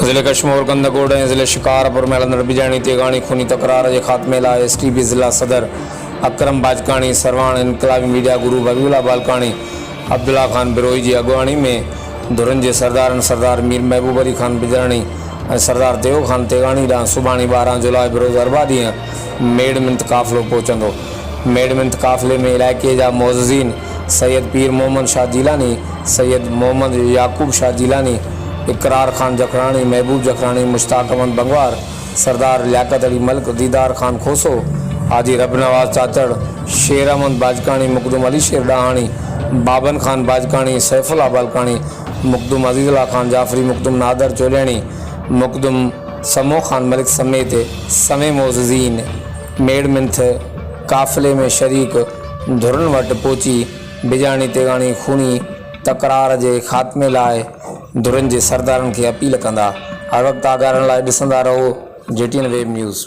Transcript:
ज़िले कश्मीर कंदकोट ऐं ज़िले शिकारपुर में हलंदड़ बिजाणी तेगाणी खूनी तकरार के ख़ात्मे लाइ एसटीपी ज़िला सदर अकरम बाजकाणी सरवाण इनकलाबी मीडिया गुरु हबीबुल्ला बालकाणी अब्दुल्ला खान बिरोही की अगवाणी में धुरन के सरदारन सरदार मीर महबूब अली खान बिजाणी और सरदार देव खान तेगाणी ॾांहुं सुभाणे 12 जुलाई बरोज़ अरबा ॾींहुं मेड़ मिंत काफ़िलो पहुचंदो। मेड़ मिंत काफ़िले में इलाइक़े जा मोअज़्ज़ीन सैयद पीर मोहम्मद शाह जीलानी, सैयद मोहम्मद याकूब शाह जीलानी, इकरार खान जखरानी, महबूब जखरानी, मुश्ताक अहमद बंगवार, सरदार लियाकत अली मलिक, दीदार खान खोसो, हाजी रब नवाज चाचड़, शेर अहमद बाजकाणी, मुकदुम अली शेर डाहानी, बाबन खान बाजकाणी, सैफुल्ला बालकाणी, मुकदुम अजीज़ुल्ला खान जाफरी, मुकदुम नादर चोलियाणी, मुकदुम समो खान मलिक समेत समें मोअज़्ज़ीन मेड़ मिंथ काफ़िले में शरीक धुरन वटि पहुची बिजाणी तेगाणी खूनी तकरार के ख़ात्मे लाइ धुरन के सरदारन की अपील कंदा। हर वक्त आगारन लाइ ॾिसंदा रहो JTN वेब न्यूज़।